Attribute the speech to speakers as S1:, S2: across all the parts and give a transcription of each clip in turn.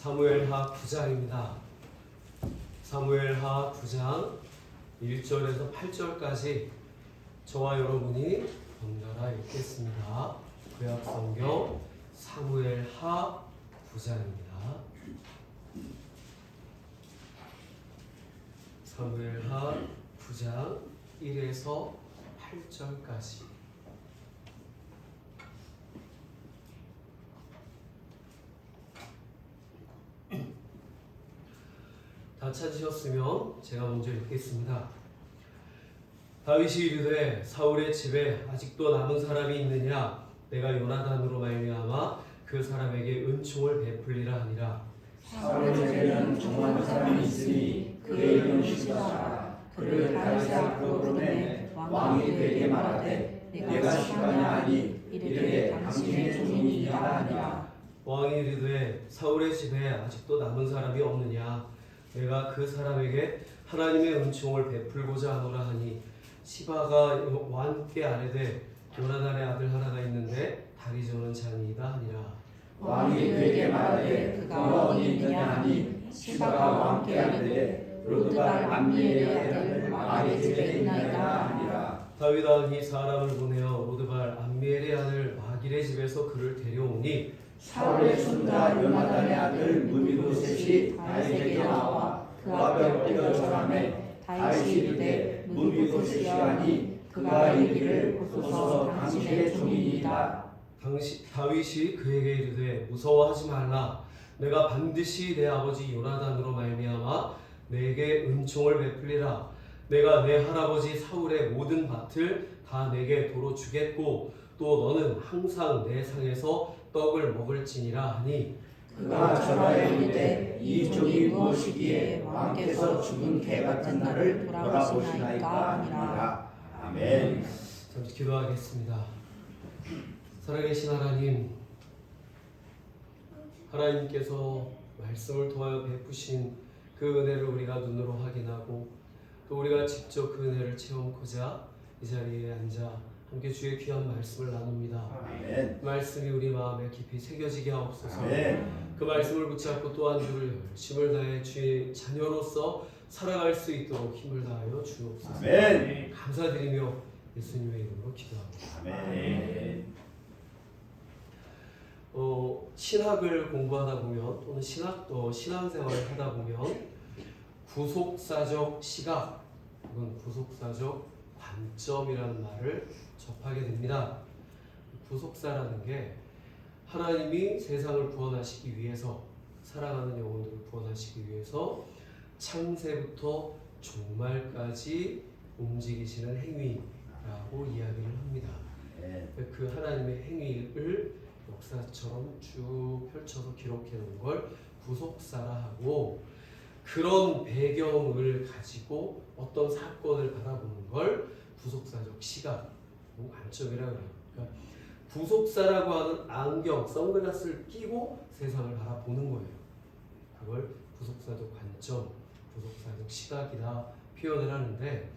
S1: 사무엘하 9장입니다. 사무엘하 9장 1절에서 8절까지 저와 여러분이 번갈아 읽겠습니다. 구약성경 사무엘하 9장입니다. 사무엘하 9장 1에서 8절까지 다 찾으셨으면 제가 먼저 읽겠습니다. 다윗이 이르되 사울의 집에 아직도 남은 사람이 있느냐? 내가 요나단으로 말미암아 그 사람에게 은총을 베풀리라 하니라.
S2: 사울의 집에는 정한 사람이 있으니 그의 이름 시바라. 그를 다윗의 앞으로 부르매 왕이 그에게 말하되 내가 시바냐 하니 이르되 당신의 종이니라 하니라.
S1: 왕이 이르되 사울의 집에 아직도 남은 사람이 없느냐? 내가 그 사람에게 하나님의 은총을 베풀고자 하노라 하니 시바가 왕께 아뢰되 요나단의 아들 하나가 있는데 다리 저는 장이이다 하니라.
S2: 왕이 그에게 말하되 그가 어디 있느냐 하니 시바가 왕께 아뢰되 로드발 암미엘의 아들 마길의 집에 있나이다 하니라.
S1: 다윗 왕이 사람을 보내어 로드발 암미엘의 아들 마길의 집에서 그를 데려오니
S2: 사울의 손자 요나단의 아들 무비보셋이 다윗에게 나와 그와 뼈를 절하매 다윗이 이르되 무비보셋이 하니 그가 이르기를 보소서 당신의 종이니이다.
S1: 다윗이 그에게 이르되 무서워하지 말라. 내가 반드시 내 아버지 요나단으로 말미암아 내게 은총을 베풀리라. 내가 내 할아버지 사울의 모든 밭을 다 내게 도로 주겠고 또 너는 항상 내 상에서 떡을 먹을지니라 하니
S2: 그가 절하여 이르되 이 종이 무엇이기에 왕께서 죽은 개 같은 나를 돌아보시나이까 하니라. 아멘.
S1: 잠시 기도하겠습니다. 살아계신 하나님, 하나님께서 말씀을 통하여 베푸신 그 은혜를 우리가 눈으로 확인하고 또 우리가 직접 그 은혜를 체험하고자 이 자리에 앉아 함께 주의 귀한 말씀을 나눕니다.
S2: 아멘.
S1: 말씀이 우리 마음에 깊이 새겨지게 하옵소서.
S2: 아멘.
S1: 그 말씀을 붙잡고 또한 주를 열심을 다해 주의 자녀로서 살아갈 수 있도록 힘을 다하여 주옵소서.
S2: 아멘.
S1: 감사드리며 예수님의 이름으로 기도합니다.
S2: 아멘.
S1: 신학을 공부하다 보면 또는 신앙생활을 하다 보면 구속사적 시각 혹은 구속사적 관점이라는 말을 접하게 됩니다. 구속사라는 게 하나님이 세상을 구원하시기 위해서 사랑하는 영혼들을 구원하시기 위해서 창세부터 종말까지 움직이시는 행위라고 이야기를 합니다. 그 하나님의 행위를 역사처럼 쭉 펼쳐서 기록해 놓은 걸 구속사라 하고 그런 배경을 가지고 어떤 사건을 바라보는 걸 구속사적 시각, 관점이라고 해요. 그러니까 구속사라고 하는 안경, 선글라스를 끼고 세상을 바라보는 거예요. 그걸 구속사적 관점, 구속사적 시각이다 표현을 하는데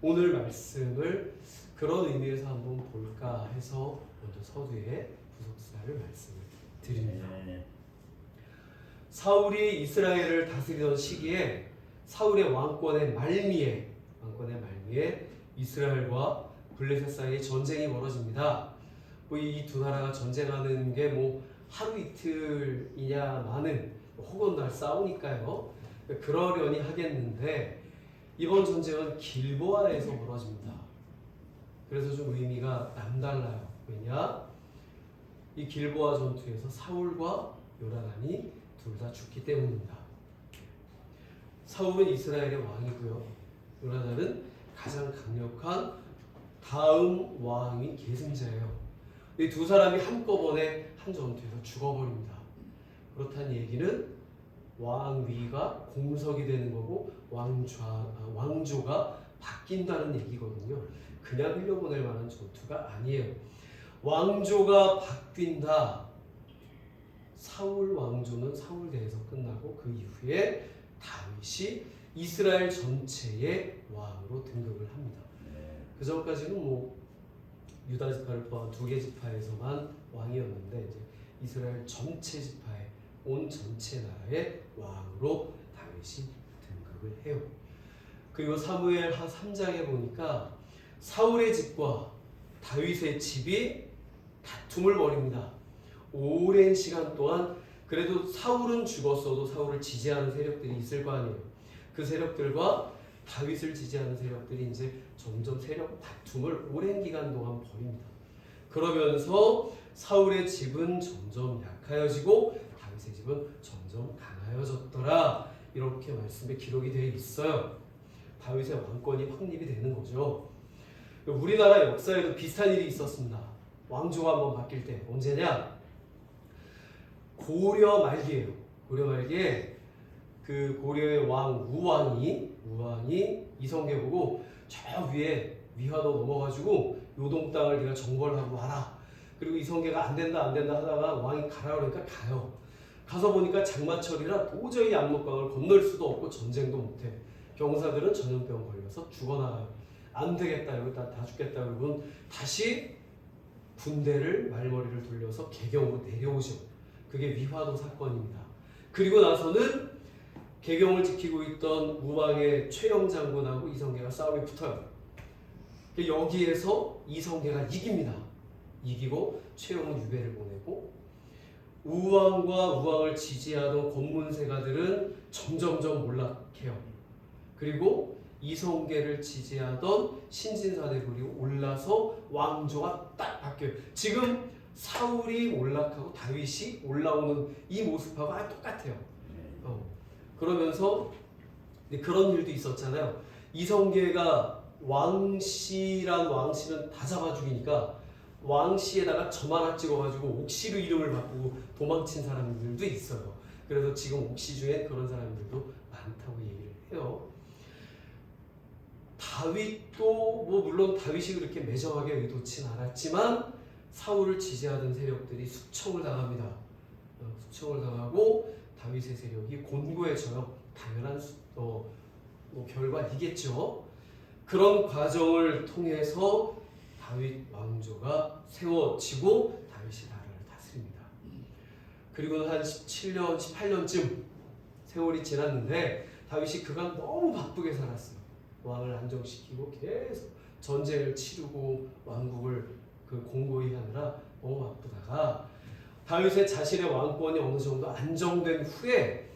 S1: 오늘 말씀을 그런 의미에서 한번 볼까 해서 먼저 서두에 구속사를 말씀을 드립니다. 사울이 이스라엘을 다스리던 시기에 사울의 왕권의 말미에 이스라엘과 블레셋 사이에 전쟁이 벌어집니다. 이 두 나라가 전쟁하는 게 하루 이틀이냐마는 혹은 날 싸우니까요. 그러려니 하겠는데 이번 전쟁은 길보아에서 벌어집니다. 그래서 좀 의미가 남달라요. 왜냐? 이 길보아 전투에서 사울과 요나단이 둘 다 죽기 때문입니다. 사울은 이스라엘의 왕이고요. 요나단은 가장 강력한 다음 왕이 계승자예요. 이 두 사람이 한꺼번에 한 전투에서 죽어버립니다. 그렇다는 얘기는 왕위가 공석이 되는 거고 왕조가 바뀐다는 얘기거든요. 그냥 흘려보낼 만한 전투가 아니에요. 왕조가 바뀐다. 사울 왕조는 사울대에서 끝나고 그 이후에 다윗이 이스라엘 전체의 왕으로 등극을 합니다. 그 전까지는 유다 지파를 포함한 2개 지파에서만 왕이었는데 이제 이스라엘 전체 지파의 온 전체 나라의 왕으로 다윗이 등극을 해요. 그리고 사무엘하 3장에 보니까 사울의 집과 다윗의 집이 다툼을 벌입니다. 오랜 시간 동안. 그래도 사울은 죽었어도 사울을 지지하는 세력들이 있을 거 아니에요. 그 세력들과 다윗을 지지하는 세력들이 이제 점점 세력 다툼을 오랜 기간 동안 벌입니다. 그러면서 사울의 집은 점점 약하여지고 다윗의 집은 점점 강하여졌더라. 이렇게 말씀에 기록이 되어 있어요. 다윗의 왕권이 확립이 되는 거죠. 우리나라 역사에도 비슷한 일이 있었습니다. 왕조가 한번 바뀔 때 언제냐? 고려 말기예요. 고려 말기에 그 고려의 왕 우왕이 이성계 보고 저 위에 위화도 넘어가지고 요동 땅을 네가 정벌하고 와라. 그리고 이성계가 안 된다 하다가 왕이 가라 그러니까 가요. 가서 보니까 장마철이라 도저히 압록강을 건널 수도 없고 전쟁도 못해. 병사들은 전염병 걸려서 죽어나가요. 안 되겠다, 여기 다 죽겠다. 그러고 다시 군대를 말머리를 돌려서 개경으로 내려오죠. 그게 위화도 사건입니다. 그리고 나서는 개경을 지키고 있던 우왕의 최영 장군하고 이성계가 싸움이 붙어요. 여기에서 이성계가 이깁니다. 이기고 최영은 유배를 보내고 우왕과 우왕을 지지하던 권문세가들은 점점점 몰락해요. 그리고 이성계를 지지하던 신진사대군이 올라서 왕조가 딱 바뀌어요. 지금 사울이 올락하고 다윗이 올라오는 이 모습하고 아주 똑같아요. 그러면서 그런 일도 있었잖아요. 이성계가 왕씨란 왕씨는 다 잡아 죽이니까 왕씨에다가 점 하나 찍어가지고 옥시로 이름을 바꾸고 도망친 사람들도 있어요. 그래서 지금 옥시 중에 그런 사람들도 많다고 얘기를 해요. 다윗도 뭐 물론 다윗이 그렇게 매정하게 의도치 않았지만 사울을 지지하던 세력들이 숙청을 당합니다. 숙청을 당하고 다윗의 세력이 곤고해져요. 당연한 뭐 결과이겠죠. 그런 과정을 통해서 다윗 왕조가 세워지고 다윗이 나라를 다스립니다. 그리고 한 17년, 18년쯤 세월이 지났는데 다윗이 그간 너무 바쁘게 살았어요. 왕을 안정시키고 계속 전쟁을 치르고 왕국을 공고히 하느라 너무 바쁘다가 다윗의 자신의 왕권이 어느 정도 안정된 후에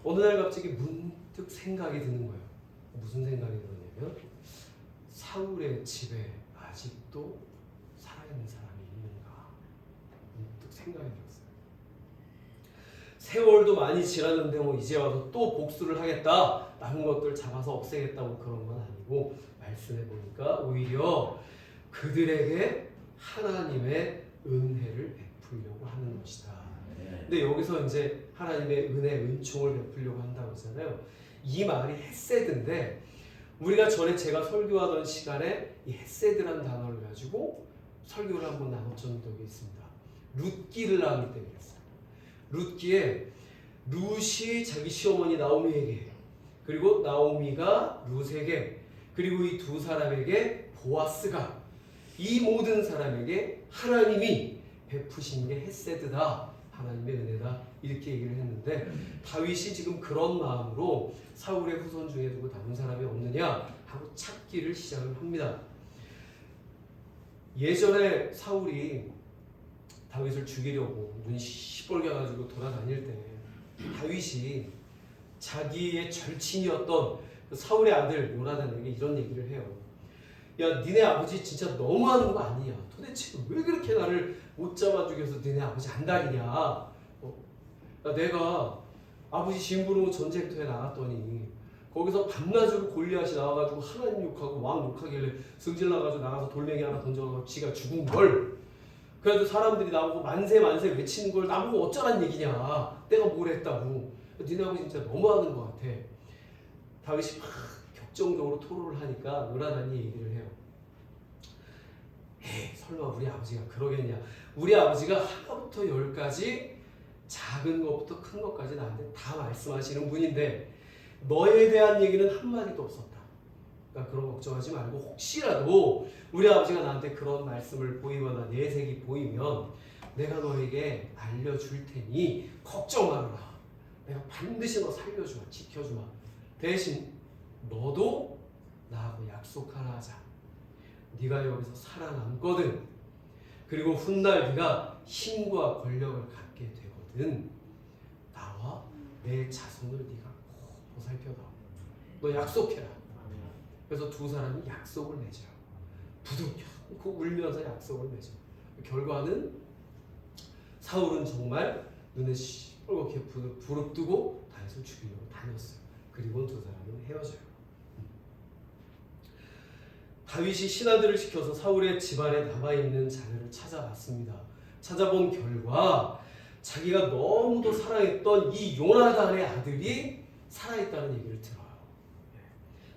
S1: 어느 날 갑자기 문득 생각이 드는 거예요. 무슨 생각이 들었냐면 사울의 집에 아직도 살아있는 사람이 있는가 문득 생각이 들었어요. 세월도 많이 지났는데 뭐 이제 와서 또 복수를 하겠다, 남은 것들 잡아서 없애겠다고 그런 건 아니고 말씀해 보니까 오히려 그들에게 하나님의 은혜를 베풀려고 하는 것이다. 근데 여기서 이제 하나님의 은혜, 은총을 베풀려고 한다고 했잖아요. 이 말이 헤세드인데 우리가 전에 제가 설교하던 시간에 이 헤세드라는 단어를 가지고 설교를 한번 나눴던 적이 있습니다. 룻기를 낳을 때 그랬어요. 룻기에 룻이 자기 시어머니 나오미에게, 그리고 나오미가 룻에게, 그리고 이 두 사람에게 보아스가, 이 모든 사람에게 하나님이 베푸신 게 헤세드다, 하나님의 은혜다, 이렇게 얘기를 했는데 다윗이 지금 그런 마음으로 사울의 후손 중에 누구 남은 사람이 없느냐 하고 찾기를 시작을 합니다. 예전에 사울이 다윗을 죽이려고 눈이 시뻘게 가지고 돌아다닐 때 다윗이 자기의 절친이었던 그 사울의 아들 요나단에게 이런 얘기를 해요. 야, 니네 아버지 진짜 너무하는 거 아니냐? 도대체 왜 그렇게 나를 못 잡아 죽여서 니네 아버지 안달이냐? 내가 아버지 심부름 전쟁터에 나갔더니 거기서 밤낮으로 골리앗이 나와가지고 하나님 욕하고 왕 욕하길래 승질나가지고 나가서 돌멩이 하나 던져가지고 지가 죽은 걸, 그래도 사람들이 나보고 만세 만세 외치는 걸 나보고 어쩌란 얘기냐? 내가 뭘 했다고? 니네 아버지 진짜 너무하는 것 같아. 다윗이 막 격정적으로 토로를 하니까 요나단이 얘기를 해요. 에이, 설마 우리 아버지가 그러겠냐? 우리 아버지가 하나부터 열까지 작은 것부터 큰 것까지 나한테 다 말씀하시는 분인데 너에 대한 얘기는 한마디도 없었다. 그러니까 그런 걱정하지 말고 혹시라도 우리 아버지가 나한테 그런 말씀을 보이거나 내색이 보이면 내가 너에게 알려줄 테니 걱정 말아라. 내가 반드시 너 살려주마, 지켜주마. 대신 너도 나하고 약속 하나 하자. 네가 여기서 살아남거든. 그리고 훗날 네가 힘과 권력을 갖게 되거든. 나와 내 자손을 네가 꼭 보살펴다. 너 약속해라. 그래서 두 사람이 약속을 맺어요. 부둥켜 울면서 약속을 맺어. 결과는 사울은 정말 눈에 시뻘겋게 부릅뜨고 다윗을 죽이려고 다녔어요. 그리고 두 사람은 헤어져요. 다윗이 신하들을 시켜서 사울의 집안에 남아있는 자녀를 찾아봤습니다. 찾아본 결과 자기가 너무도 사랑했던 이 요나단의 아들이 살아있다는 얘기를 들어요.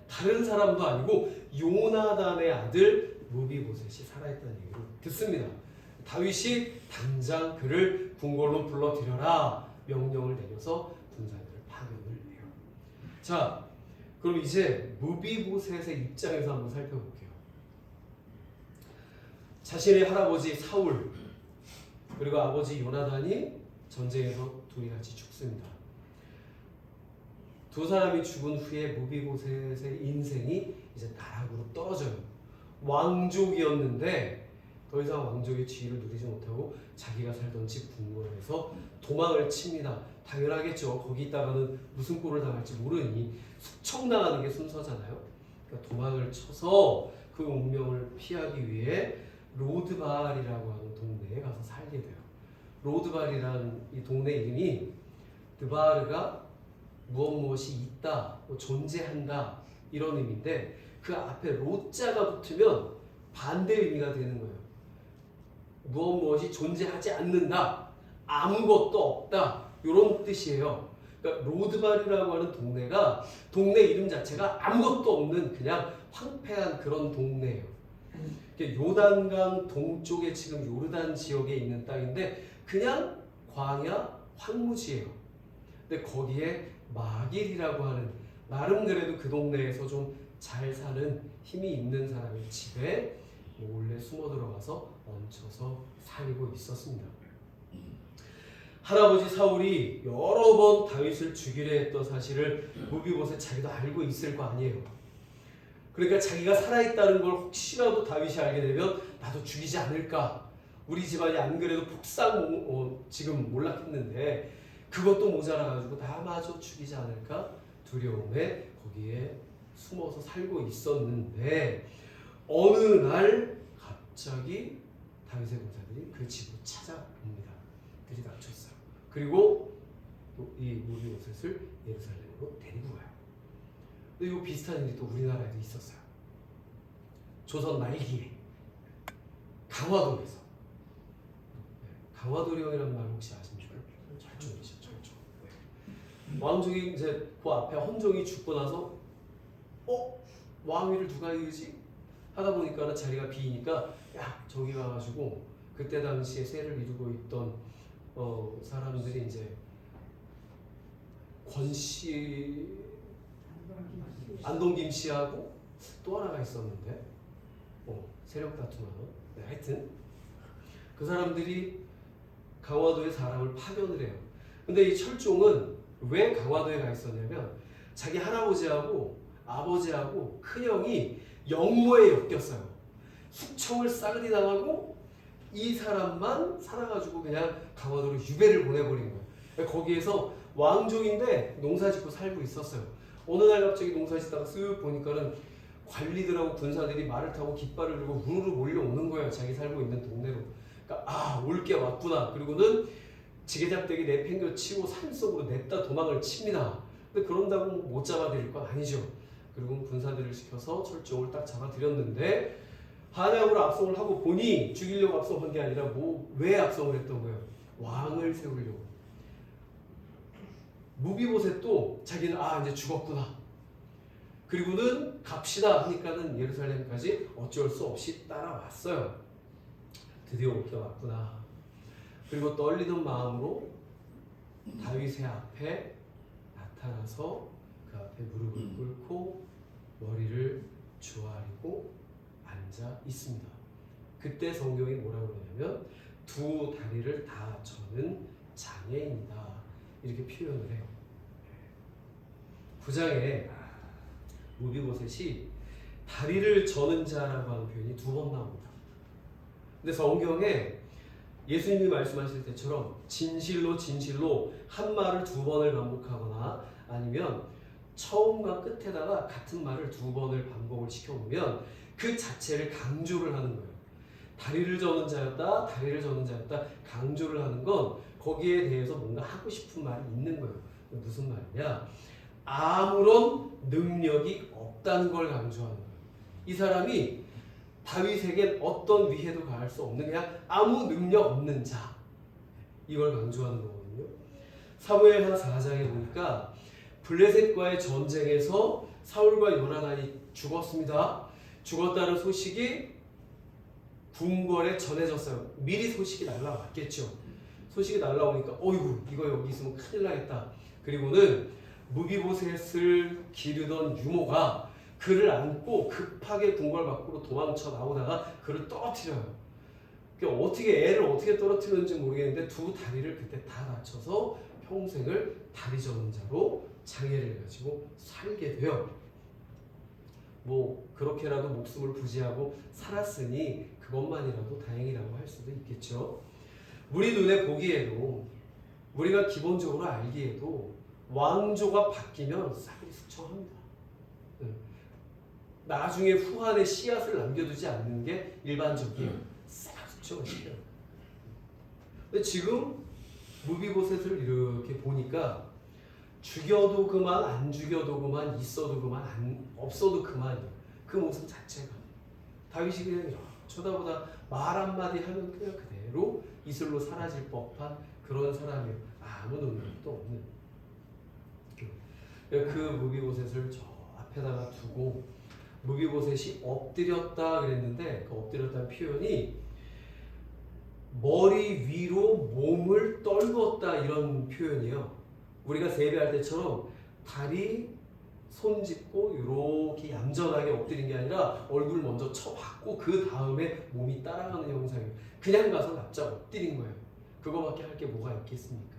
S1: 다른 사람도 아니고 요나단의 아들 무비보셋이 살아있다는 얘기를 듣습니다. 다윗이 당장 그를 궁궐로 불러들여라 명령을 내려서 군사들을 파견을 해요. 자, 그럼 이제 무비보셋의 입장에서 한번 살펴볼게요. 자신의 할아버지 사울 그리고 아버지 요나단이 전쟁에서 둘이 같이 죽습니다. 두 사람이 죽은 후에 무비보셋의 인생이 이제 나락으로 떨어져요. 왕족이었는데 더 이상 왕족의 지위를 누리지 못하고 자기가 살던 집 궁궐에서 도망을 칩니다. 당연하겠죠. 거기 있다가는 무슨 꼴을 당할지 모르니 숙청당하는 게 순서잖아요. 그러니까 도망을 쳐서 그 운명을 피하기 위해 로드발이라고 하는 동네에 가서 살게 돼요. 로드발이라는 이 동네 이름이 드바르가 무엇이 있다, 존재한다 이런 의미인데 그 앞에 로자가 붙으면 반대 의미가 되는 거예요. 무엇이 존재하지 않는다, 아무것도 없다 이런 뜻이에요. 그러니까 로드발이라고 하는 동네가 동네 이름 자체가 아무것도 없는 그냥 황폐한 그런 동네예요. 요단강 동쪽에 지금 요르단 지역에 있는 땅인데 그냥 광야 황무지예요. 근데 거기에 마길이라고 하는 나름 그래도 그 동네에서 좀 잘 사는 힘이 있는 사람의 집에 몰래 숨어 들어가서 얹혀서 살고 있었습니다. 할아버지 사울이 여러 번 다윗을 죽이려 했던 사실을 무비보셋 자기도 알고 있을 거 아니에요. 그러니까 자기가 살아있다는 걸 혹시라도 다윗이 알게 되면 나도 죽이지 않을까. 우리 집안이 안 그래도 폭삭 지금 몰락했는데 그것도 모자라가지고 나마저 죽이지 않을까 두려움에 거기에 숨어서 살고 있었는데 어느 날 갑자기 다윗의 군사들이 그 집으로 찾아옵니다. 들이닥쳤어요. 그리고 이 무비보셋을 예루살렘으로 데리고 가요. 근데 이거 비슷한 일이 또 우리나라에도 있었어요. 조선 말기에 강화도에서 강화도령이라는 말 혹시 아십니까? 철종이죠, 철종. 왕족이 이제 그 앞에 헌종이 죽고 나서 왕위를 누가 이으지? 하다 보니까 자리가 비니까 야 저기 가가지고 그때 당시에 세를 이루고 있던 사람들이 이제 권씨 안동김 씨하고 또 하나가 있었는데 세력 다툼하는 하여튼 그 사람들이 강화도에 사람을 파견을 해요. 근데 이 철종은 왜 강화도에 가 있었냐면 자기 할아버지하고 아버지하고 큰형이 영모에 엮였어요. 숙청을 싸그리 당하고 이 사람만 살아가지고 그냥 강화도로 유배를 보내버린 거예요. 거기에서 왕족인데 농사 짓고 살고 있었어요. 어느 날 갑자기 농사 짓다가 쓱 보니까는 관리들하고 군사들이 말을 타고 깃발을 들고 우르르 몰려오는 거예요. 자기 살고 있는 동네로. 그러니까 올 게 왔구나. 그리고는 지게잡대기 내팽겨치고 산속으로 냈다 도망을 칩니다. 근데 그런다고 못 잡아들일 건 아니죠. 그리고 군사들을 시켜서 철종을 딱 잡아들였는데 한양으로 압송을 하고 보니 죽이려고 압송한 게 아니라 왜 압송을 했던 거예요? 왕을 세우려고. 무비보셋도 자기는 이제 죽었구나. 그리고는 갑시다 하니까는 예루살렘까지 어쩔 수 없이 따라왔어요. 드디어 올 게 왔구나. 그리고 떨리는 마음으로 다윗의 앞에 나타나서 그 앞에 무릎을 꿇고 머리를 주아리고 앉아 있습니다. 그때 성경이 뭐라고 그러냐면 두 다리를 다 저는 장애인이다. 이렇게 표현을 해요. 9장에 무비보셋이 다리를 저는 자라고 하는 표현이 2번 나옵니다. 근데 성경에 예수님이 말씀하실 때처럼 진실로 진실로 한 말을 2번을 반복하거나 아니면 처음과 끝에다가 같은 말을 2번을 반복을 시켜보면 그 자체를 강조를 하는 거예요. 다리를 저는 자였다, 다리를 저는 자였다 강조를 하는 건 거기에 대해서 뭔가 하고 싶은 말이 있는 거예요. 무슨 말이냐? 아무런 능력이 없다는 걸 강조하는 거예요. 이 사람이 다윗에게 어떤 위해도 가할 수 없는 그냥 아무 능력 없는 자, 이걸 강조하는 거거든요. 사무엘하 4장에 보니까 블레셋과의 전쟁에서 사울과 요나단이 죽었습니다. 죽었다는 소식이 궁궐에 전해졌어요. 미리 소식이 날라왔겠죠. 소식이 날라오니까 어이구 이거 여기 있으면 큰일 나겠다. 그리고는 무비보셋을 기르던 유모가 그를 안고 급하게 궁궐 밖으로 도망쳐 나오다가 그를 떨어뜨려요. 어떻게 애를 어떻게 떨어뜨렸는지 모르겠는데 두 다리를 그때 다 다쳐서 평생을 다리 저는 자로 장애를 가지고 살게 돼요. 뭐 그렇게라도 목숨을 부지하고 살았으니 그것만이라도 다행이라고 할 수도 있겠죠. 우리 눈에 보기에도 우리가 기본적으로 알기에도 왕조가 바뀌면 싹이 숙청합니다. 나중에 후한에 씨앗을 남겨두지 않는 게 일반적이에요. 싹 숙청을 시켜요. 근데 지금 무비보셋을 이렇게 보니까 죽여도 그만, 안 죽여도 그만, 있어도 그만, 없어도 그만이에요. 그 모습 자체가. 다윗이 그냥 쳐다보다 말 한마디 하면 그냥 그대로 이슬로 사라질 법한 그런 사람이에요. 아무 능력도 없는. 그 무비보셋을 저 앞에다가 두고 무비보셋이 엎드렸다 그랬는데 그 엎드렸다는 표현이 머리 위로 몸을 떨궜다 이런 표현이에요. 우리가 세배할 때처럼 다리 손 짚고 이렇게 얌전하게 엎드린 게 아니라 얼굴 먼저 쳐박고 그 다음에 몸이 따라가는 형상이에요. 그냥 가서 납작 엎드린 거예요. 그거밖에 할 게 뭐가 있겠습니까?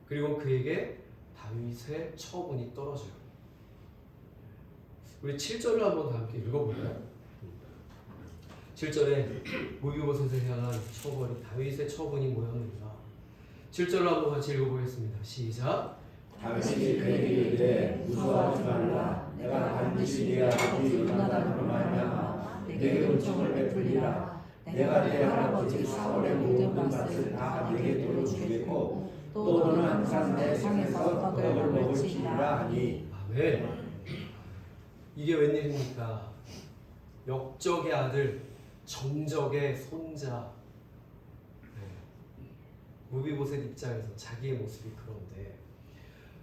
S1: 그리고 그에게 다윗의 처분이 떨어져요. 우리 7절을 한번 다 함께 읽어볼까요? 7절에 무비보셋을 향한 처벌이 다윗의 처분이 뭐였는가? 7절을 한번 같이 읽어보겠습니다. 시작.
S2: 다윗이 그에게 이르되 무서워하지 말라. 내가 반드시 네 아버지 요나단으로 말미암아 내게 은총을 베풀리라. 내가 네 할아버지 사울의 모든 밭을 다 내게 돌려주겠고 또 너는 항상 내 상에서 떡을 먹을지니라 하니.
S1: 아멘. 이게 웬일입니까? 역적의 아들, 정적의 손자. 무비보셋 입장에서 자기의 모습이 그런데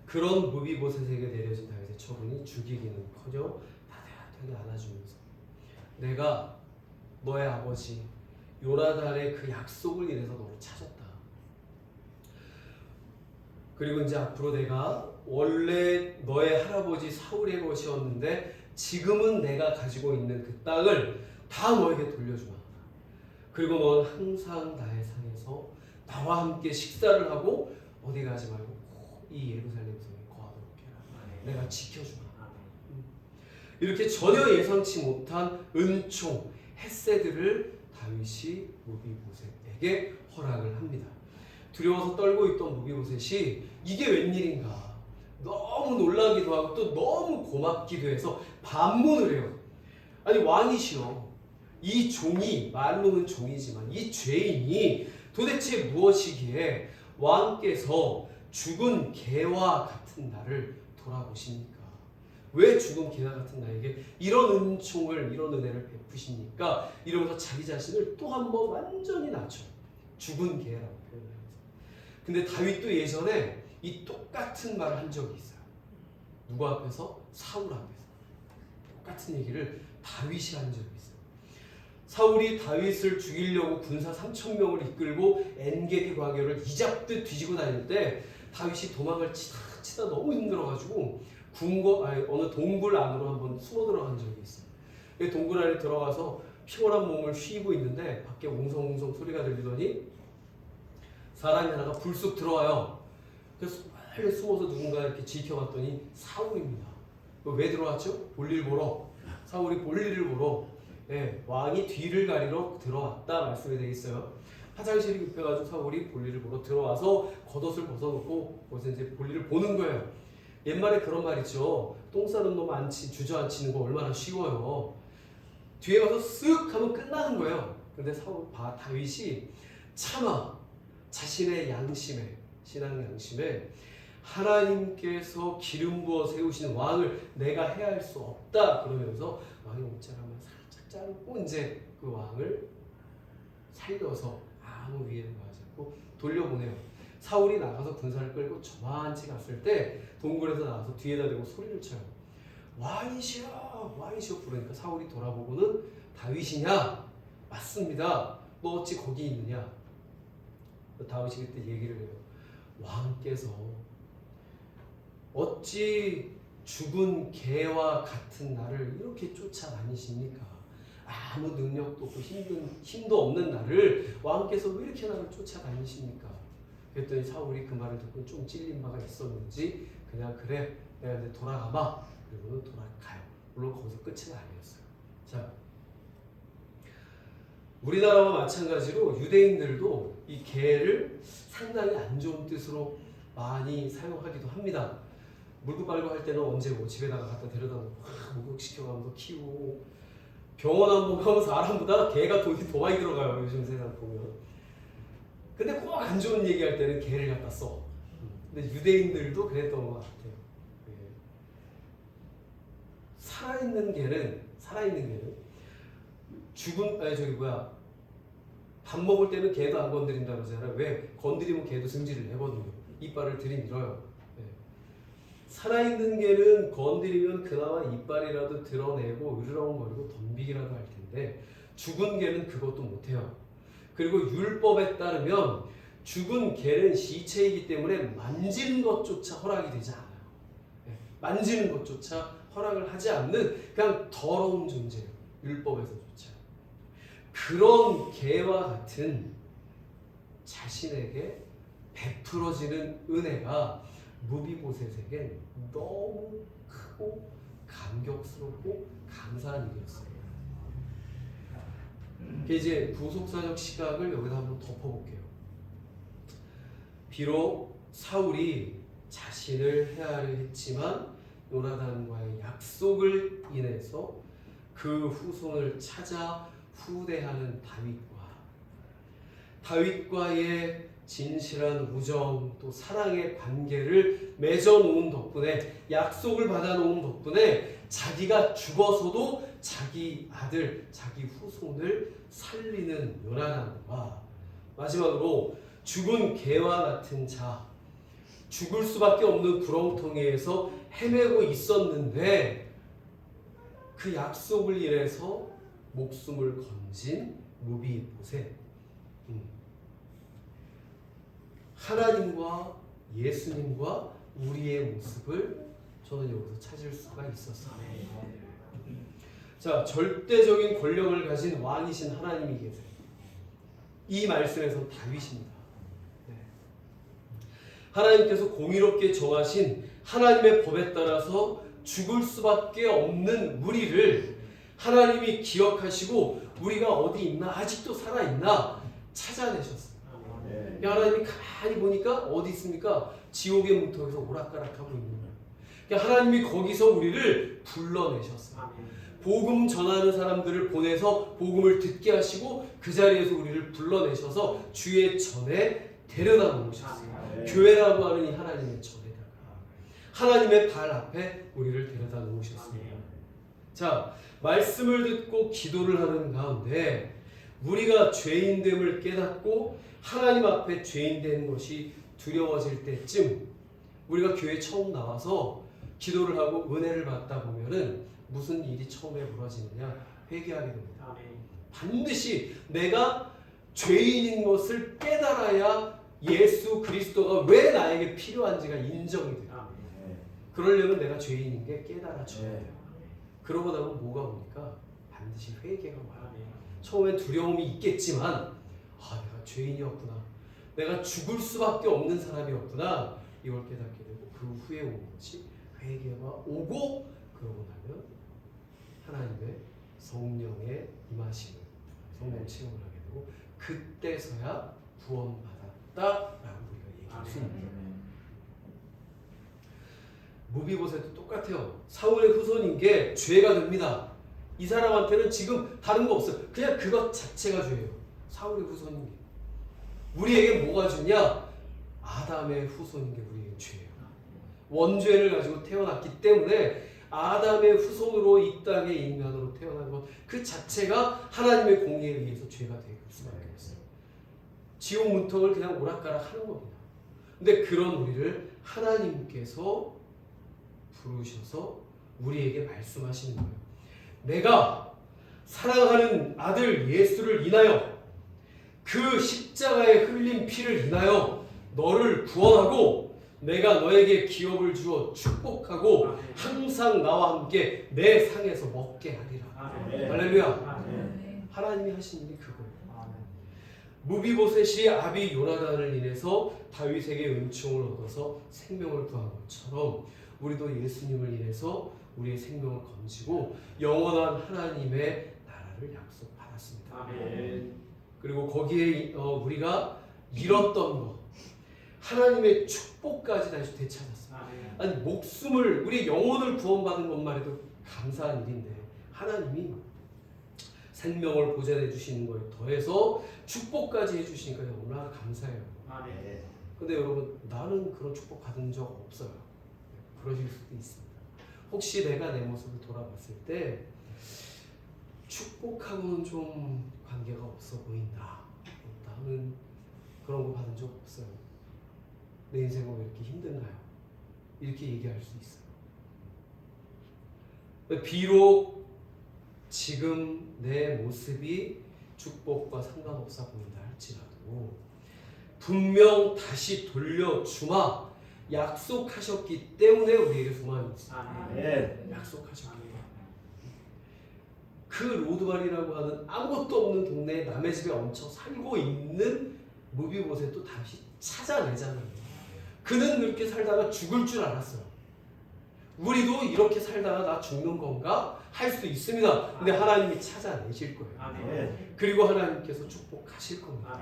S1: 그런 무비보셋에게 내려진 다윗의 처분이 죽이기는커녕 따뜻하게 안아주면서 내가 너의 아버지 요나단의 그 약속을 인해서 너를 찾았다. 그리고 이제 앞으로 내가 원래 너의 할아버지 사울의 것이었는데 지금은 내가 가지고 있는 그 땅을 다 너에게 돌려주마. 그리고 넌 항상 나의 상에서 나와 함께 식사를 하고 어디 가지 말고 꼭 이 예루살렘 성에 거하도록 해라. 내가 지켜주마. 이렇게 전혀 예상치 못한 은총, 햇새들을 다윗이 무비보셋에게 허락을 합니다. 두려워서 떨고 있던 무비보셋이 이게 웬일인가 너무 놀라기도 하고 또 너무 고맙기도 해서 반문을 해요. 아니 왕이시여, 이 종이 말로는 종이지만 이 죄인이 도대체 무엇이기에 왕께서 죽은 개와 같은 나를 돌아보십니까? 왜 죽은 개와 같은 나에게 이런 은총을, 이런 은혜를 베푸십니까? 이러면서 자기 자신을 또 한 번 완전히 낮춰요. 죽은 개라고 표현하면서. 근데 다윗도 예전에 이 똑같은 말을 한 적이 있어요. 누구 앞에서? 사울 앞에서. 똑같은 얘기를 다윗이 한 적이 있어요. 사울이 다윗을 죽이려고 군사 3,000명을 이끌고 엔게디 광야를 이잡듯 뒤지고 다닐 때 다윗이 도망을 치다 너무 힘들어가지고 어느 동굴 안으로 한번 숨어 들어간 적이 있어요. 동굴 안에 들어가서 피곤한 몸을 쉬고 있는데 밖에 웅성웅성 소리가 들리더니 사람이 하나가 불쑥 들어와요. 그래서 빨리 숨어서 누군가 이렇게 지켜봤더니 사울입니다. 왜 들어왔죠? 볼일 보러. 사울이 볼일을 보러 왕이 뒤를 가리러 들어왔다 말씀이 되어 있어요. 화장실이 급해가지고 사울이 볼일을 보러 들어와서 겉옷을 벗어놓고 거기서 이제 볼일을 보는 거예요. 옛말에 그런 말 있죠. 똥 싸는 놈 주저앉히는 거 얼마나 쉬워요. 뒤에 가서 쓱 하면 끝나는 거예요. 근데 다윗이 차마 자신의 양심에, 신앙 양심에 하나님께서 기름 부어 세우신 왕을 내가 해할 수 없다 그러면서 왕의 옷자락만 살짝 자르고 이제 그 왕을 살려서 아무 위해를 가하지 않고 돌려보내요. 사울이 나가서 군사를 끌고 저만치 갔을 때 동굴에서 나와서 뒤에다 대고 소리를 쳐요. 왕이시여 왕이시여 부르니까 사울이 돌아보고는 다윗이냐? 맞습니다. 너 어찌 거기 있느냐? 다윗이 그때 얘기를 해요. 왕께서 어찌 죽은 개와 같은 나를 이렇게 쫓아다니십니까? 아무 능력도 없고 힘도 없는 나를 왕께서 왜 이렇게 나를 쫓아다니십니까? 그랬더니 사울이 그 말을 듣고 좀 찔린 바가 있었는지 그냥 그래 내가 이제 돌아가봐 그리고는 돌아가요. 물론 거기서 끝은 아니었어요. 자, 우리나라와 마찬가지로 유대인들도 이 개를 상당히 안 좋은 뜻으로 많이 사용하기도 합니다. 물고 빨고 할 때는 언제 뭐 집에다가 갖다 데려다 놓고 목욕시켜가면서 키우고 병원 한 번 가면 사람보다 개가 돈이 더 많이 들어가요. 요즘 세상 보면. 근데 꼭 안 좋은 얘기할 때는 개를 갖다 써. 근데 유대인들도 그랬던 것 같아요. 살아있는 개는 밥 먹을 때는 개도 안 건드린다 그러잖아요. 왜? 건드리면 개도 승질을 내거든요. 이빨을 들이밀어요. 살아있는 개는 건드리면 그나마 이빨이라도 드러내고 으르렁거리고 덤비기라도 할 텐데 죽은 개는 그것도 못해요. 그리고 율법에 따르면 죽은 개는 시체이기 때문에 만지는 것조차 허락이 되지 않아요. 만지는 것조차 허락을 하지 않는 그냥 더러운 존재예요. 율법에서조차. 그런 개와 같은 자신에게 베풀어지는 은혜가 무비보셋에겐 너무 크고 감격스럽고 감사한 일이었어요. 이제 구속사적 시각을 여기다 한번 덮어볼게요. 비록 사울이 자신을 해하려 했지만 요나단과의 약속을 인해서 그 후손을 찾아 후대하는 다윗과의 진실한 우정 또 사랑의 관계를 맺어놓은 덕분에 약속을 받아놓은 덕분에 자기가 죽어서도 자기 아들, 자기 후손을 살리는 요나단과 마지막으로 죽은 개와 같은 자, 죽을 수밖에 없는 구렁텅이에서 헤매고 있었는데 그 약속을 인해서 목숨을 건진 무비보셋. 하나님과 예수님과 우리의 모습을 저는 여기서 찾을 수가 있었어요. 자, 절대적인 권력을 가진 왕이신 하나님이 계세요. 이 말씀에서 다윗입니다. 하나님께서 공의롭게 정하신 하나님의 법에 따라서 죽을 수밖에 없는 우리를 하나님이 기억하시고 우리가 어디 있나 아직도 살아있나 찾아내셨어요. 하나님이 가만히 보니까 어디 있습니까? 지옥의 문턱에서 오락가락하고 있는 거예요. 그러니까 하나님이 거기서 우리를 불러내셨어요. 복음 전하는 사람들을 보내서 복음을 듣게 하시고 그 자리에서 우리를 불러내셔서 주의 전에 데려다 놓으셨어요. 교회라고 하는 이 하나님의 전에다가 하나님의 발 앞에 우리를 데려다 놓으셨습니다. 자, 말씀을 듣고 기도를 하는 가운데 우리가 죄인됨을 깨닫고 하나님 앞에 죄인된 것이 두려워질 때쯤 우리가 교회 처음 나와서 기도를 하고 은혜를 받다 보면은 무슨 일이 처음에 벌어지느냐 회개하게 됩니다. 반드시 내가 죄인인 것을 깨달아야 예수 그리스도가 왜 나에게 필요한지가 인정이 돼요. 그러려면 내가 죄인인 게 깨달아져야 돼요. 그러고 나면 뭐가 오니까 반드시 회개가 와요. 처음엔 두려움이 있겠지만 내가 죄인이었구나. 내가 죽을 수밖에 없는 사람이었구나. 이걸 깨닫게 되고 그 후에 오는 것이 회개가 오고 그러고 나면 하나님의 성령의 임하심을 성령 체험을 하게 되고 그때서야 구원받았다라고 우리가 얘기할 수 있는 거예요. 무비보셋도 똑같아요. 사울의 후손인 게 죄가 됩니다. 이 사람한테는 지금 다른 거 없어요. 그냥 그것 자체가 죄예요. 사울의 후손인 게. 우리에게 뭐가 죄냐? 아담의 후손인 게 우리에게 죄예요. 원죄를 가지고 태어났기 때문에 아담의 후손으로 이 땅의 인간으로 태어난 것 그 자체가 하나님의 공의에 의해서 죄가 될 수밖에 없어요. 지옥 문턱을 그냥 오락가락 하는 겁니다. 근데 그런 우리를 하나님께서 부르셔서 우리에게 말씀하시는 거예요. 내가 사랑하는 아들 예수를 인하여 그 십자가에 흘린 피를 인하여 너를 구원하고 내가 너에게 기업을 주어 축복하고 항상 나와 함께 내 상에서 먹게 하리라. 할렐루야. 하나님이 하신 일이 그거예요. 무비보셋이 아비 요나단을 인해서 다윗에게 은총을 얻어서 생명을 구한 것처럼 우리도 예수님을 인해서 우리의 생명을 건지고 영원한 하나님의 나라를 약속받았습니다. 그리고 거기에 우리가 잃었던 것 하나님의 축복까지 다시 되찾았어요. 아니 목숨을 우리 영혼을 구원받은 것만 해도 감사한 일인데 하나님이 생명을 보존해 주시는 거에 더해서 축복까지 해주시니까 얼마나 감사해요. 근데 여러분 나는 그런 축복 받은 적 없어요. 그러실 수도 있습니다. 혹시 내가 내 모습을 돌아봤을 때 축복하고는 좀 관계가 없어 보인다. 나는 그런 거 받은 적 없어요. 내 인생은 왜 이렇게 힘든가요? 이렇게 얘기할 수 있어요. 비록 지금 내 모습이 축복과 상관없어 보인다 할지라도 분명 다시 돌려주마 약속하셨기 때문에 우리에게 소망이 있습니다. 약속하셨기 때문에. 그 로드발이라고 하는 아무것도 없는 동네에 남의 집에 얹혀 살고 있는 무비보셋도 다시 찾아내잖아요. 그는 그렇게 살다가 죽을 줄 알았어요. 우리도 이렇게 살다가 나 죽는 건가? 할 수도 있습니다. 근데 하나님이 찾아내실 거예요. 그리고 하나님께서 축복하실 겁니다.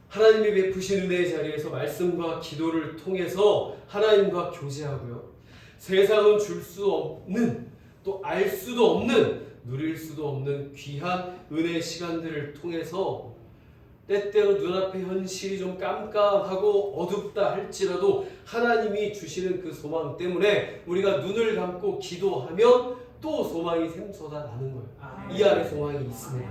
S1: 하나님이 베푸신 은혜의 자리에서 말씀과 기도를 통해서 하나님과 교제하고요. 세상은 줄 수 없는 또 알 수도 없는 누릴 수도 없는 귀한 은혜의 시간들을 통해서 때때로 눈앞의 현실이 좀 깜깜하고 어둡다 할지라도 하나님이 주시는 그 소망 때문에 우리가 눈을 감고 기도하면 또 소망이 샘솟아 나는 거예요. 이 안에 소망이 있습니다.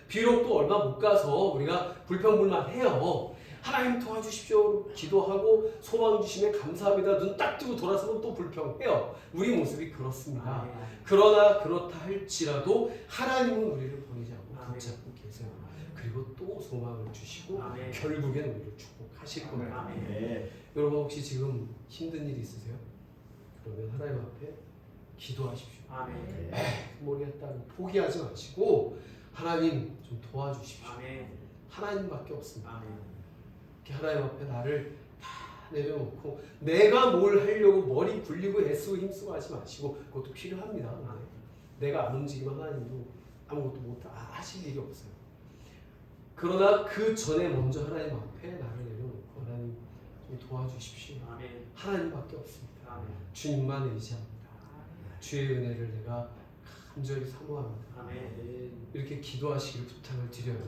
S1: 비록 또 얼마 못 가서 우리가 불평불만해요. 하나님 도와주십시오. 기도하고 소망 주시면 감사합니다. 눈 딱 뜨고 돌아서면 또 불평해요. 우리 모습이 그렇습니다. 그러나 그렇다 할지라도 하나님은 우리를 버리지 않고 붙잡고 계세요. 그리고 또 소망을 주시고 결국엔 우리를 축복하실 겁니다. 여러분 혹시 지금 힘든 일 있으세요? 그러면 하나님 앞에 기도하십시오. 모르겠다 포기하지 마시고 하나님 좀 도와주십시오. 하나님밖에 없습니다. 하나님 앞에 나를 다 내려놓고 내가 뭘 하려고 머리 굴리고 애쓰고 힘쓰고 하지 마시고 그것도 필요합니다. 내가 안 움직이면 하나님도 아무것도 못 하실 일이 없어요. 그러나 그 전에 먼저 하나님 앞에 나를 내려놓고 하나님 좀 도와주십시오. 하나님밖에 없습니다. 주님만 의지합니다. 주의 은혜를 내가 간절히 사모합니다. 이렇게 기도하시길 부탁을 드려요.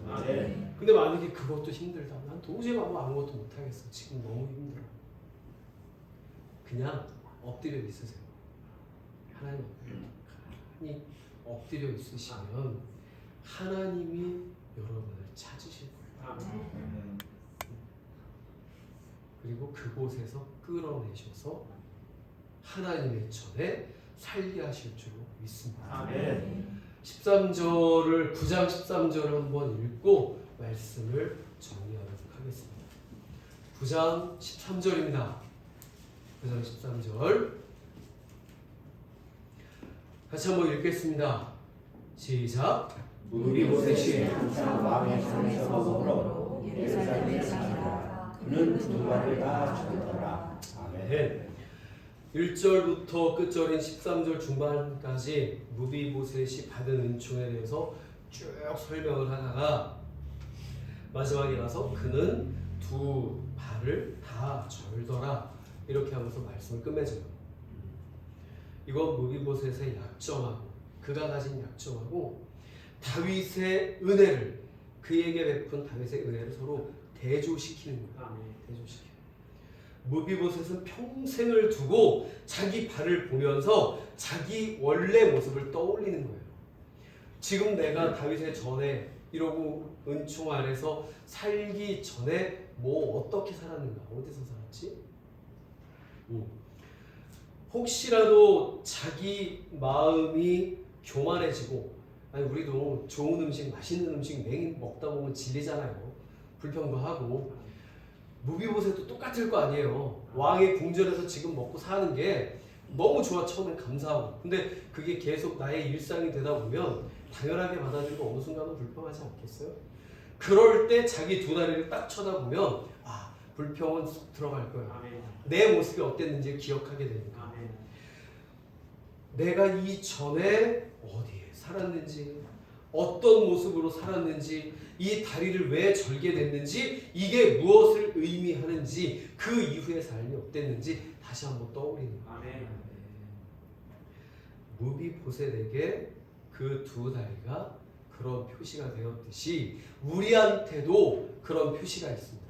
S1: 근데 만약에 그것도 힘들다. 난 도저히 아무것도 못하겠어. 지금 너무 힘들어. 그냥 엎드려 있으세요. 하나님 가만히 엎드려 있으시면 하나님이 여러분을 찾으실 거예요. 그리고 그곳에서 끌어내셔서 하나님의 전에 살게 하실 줄로 믿습니다. 13절을 9장 13절을 한번 읽고 말씀을 정리하도록 하겠습니다. 9장 13절입니다. 9장 13절 같이 한번 읽겠습니다. 시작.
S2: 무비보셋이 항상 왕의 상에서 먹으므로 예루살렘에 사니라. 그는 두 발을 다 절더라. 아멘.
S1: 1절부터 끝절인 13절 중반까지 무비보셋이 받은 은총에 대해서 쭉 설명을 하다가 마지막에 가서 그는 두 발을 다 절더라 이렇게 하면서 말씀을 끝맺어요. 이건 무비보셋의 약점하고 그가 가진 약점하고 다윗의 은혜를 그에게 베푼 다윗의 은혜를 서로 대조시키는 거예요. 대조시켜요. 무비보셋은 평생을 두고 자기 발을 보면서 자기 원래 모습을 떠올리는 거예요. 지금 내가 다윗의 전에 이러고 은총 아래서 살기 전에 뭐 어떻게 살았는가, 어디서 살았지? 혹시라도 자기 마음이 교만해지고, 아니 우리도 좋은 음식, 맛있는 음식 매일 먹다 보면 질리잖아요. 불평도 하고. 무비보셋도 똑같을 거 아니에요. 왕의 궁전에서 지금 먹고 사는 게 너무 좋아, 처음엔 감사하고. 근데 그게 계속 나의 일상이 되다 보면 당연하게 받아들이고 어느 순간은 불평하지 않겠어요? 그럴 때 자기 두 다리를 딱 쳐다보면 아, 불평은 쏙 들어갈 거야. 내 모습이 어땠는지 기억하게 되니까. 내가 이전에 어디에 살았는지, 어떤 모습으로 살았는지, 이 다리를 왜 절게 됐는지, 이게 무엇을 의미하는지, 그 이후의 삶이 어땠는지 다시 한번 떠올리는 거예요. 무비보셋에게 그 두 다리가 그런 표시가 되었듯이 우리한테도 그런 표시가 있습니다.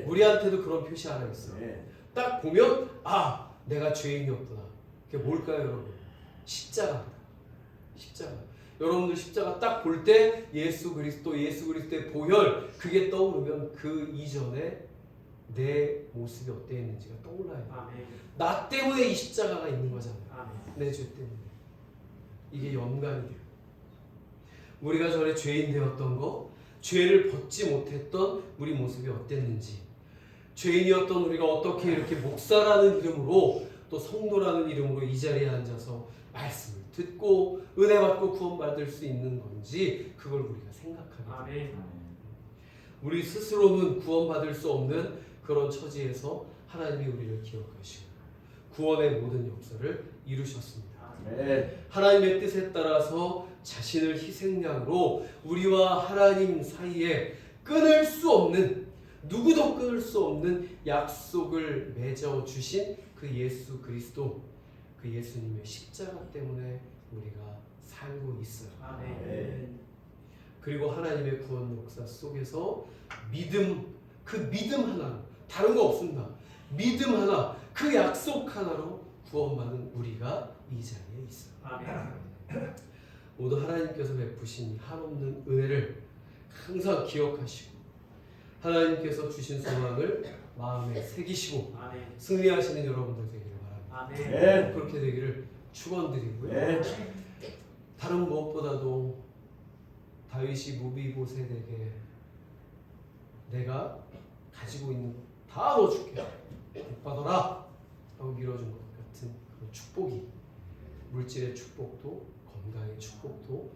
S1: 우리한테도 그런 표시 하나 있어요. 딱 보면 아, 내가 죄인이었구나. 그게 뭘까요, 여러분? 십자가입니다. 십자가. 여러분들 십자가 딱 볼 때 예수 그리스도의 보혈 그게 떠오르면 그 이전에 내 모습이 어땠는지가 떠올라요. 나 때문에 이 십자가가 있는 거잖아요. 내 죄 때문에. 이게 연관이 돼요. 우리가 전에 죄인 되었던 거, 죄를 벗지 못했던 우리 모습이 어땠는지, 죄인이었던 우리가 어떻게 이렇게 목사라는 이름으로 또 성도라는 이름으로 이 자리에 앉아서 말씀을 듣고 은혜 받고 구원받을 수 있는 건지 그걸 우리가 생각하게 돼요. 우리 스스로는 구원받을 수 없는 그런 처지에서 하나님이 우리를 기억하시고 구원의 모든 역사를 이루셨습니다. 하나님의 뜻에 따라서 자신을 희생양으로 우리와 하나님 사이에 끊을 수 없는, 누구도 끊을 수 없는 약속을 맺어 주신 그 예수 그리스도, 그 예수님의 십자가 때문에 우리가 살고 있어요. 그리고 하나님의 구원 역사 속에서 믿음, 그 믿음 하나로, 다른 거 없습니다. 믿음 하나, 그 약속 하나로 구원받은 우리가 이 자리에 있어요. 모두 하나님께서 베푸신 한없는 은혜를 항상 기억하시고 하나님께서 주신 소망을 마음에 새기시고 승리하시는 여러분들 되기를 바랍니다. 그렇게 되기를 축원드리고요. 다른 무엇보다도 다윗이 무비보셋에게 내가 가지고 있는 다 넣어줄게, 받아라 라고 밀어준 것 같은 그런 축복이, 물질의 축복도 건강의 축복도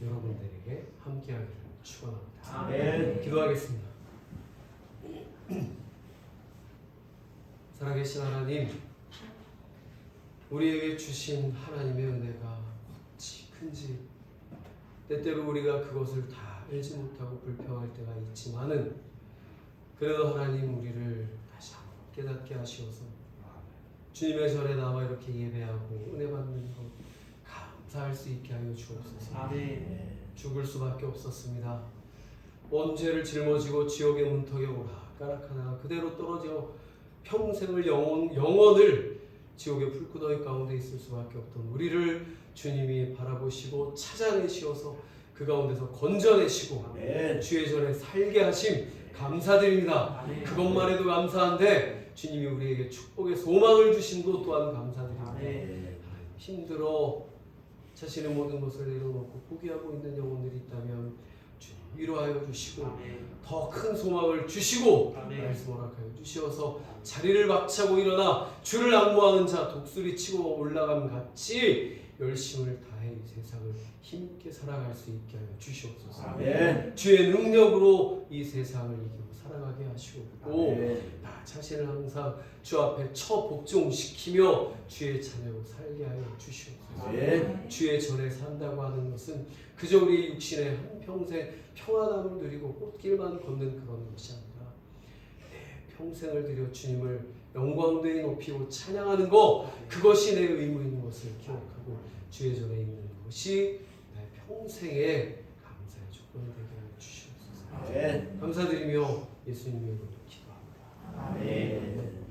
S1: 여러분들에게 함께하기를 축원합니다. 기도하겠습니다. 살아계신 하나님, 우리에게 주신 하나님의 은혜가 어찌 큰지 때때로 우리가 그것을 다 알지 못하고 불평할 때가 있지만은 그래도 하나님 우리를 다시 한번 깨닫게 하시어서 주님의 전에 나와 이렇게 예배하고 은혜 받는 것 감사할 수 있게 하여 주옵소서. 죽을 수밖에 없었습니다. 원죄를 짊어지고 지옥의 문턱에 오락가락하다가 그대로 떨어져 평생을 영원을 지옥의 불구덩이 가운데 있을 수밖에 없던 우리를 주님이 바라보시고 찾아내시어서 그 가운데서 건져내시고 주의 전에 살게 하심 감사드립니다. 그것만 해도 감사한데 주님이 우리에게 축복의 소망을 주심도 또한 감사드립니다. 힘들어 자신의 모든 것을 내려놓고 포기하고 있는 영혼들이 있다면 주님 위로하여 주시고 더 큰 소망을 주시고 말씀 허락하여 주시어서 자리를 박차고 일어나 주를 앙모하는 자 독수리 치고 올라감 같이 열심을 다해 이 세상을 힘있게 살아갈 수 있게 하여 주시옵소서.
S2: 아멘.
S1: 주의 능력으로 이 세상을 이기고 살아가게 하시옵고
S2: 아멘.
S1: 나 자신을 항상 주 앞에 처복종시키며 주의 자녀로 살게 하여 주시옵소서.
S2: 아멘.
S1: 주의 전에 산다고 하는 것은 그저 우리 육신의 한평생 평안함을 누리고 꽃길만 걷는 그런 것이 아니라 내 평생을 들여 주님을 영광되이 높이고 찬양하는 것, 그것이 내 의무인 것을 기억하고 주의 전에 있는 것이 내 평생의 감사의 조건이 되게 하여 주시옵소서.
S2: 아멘.
S1: 감사드리며 예수님의 이름으로 기도합니다.
S2: 아멘.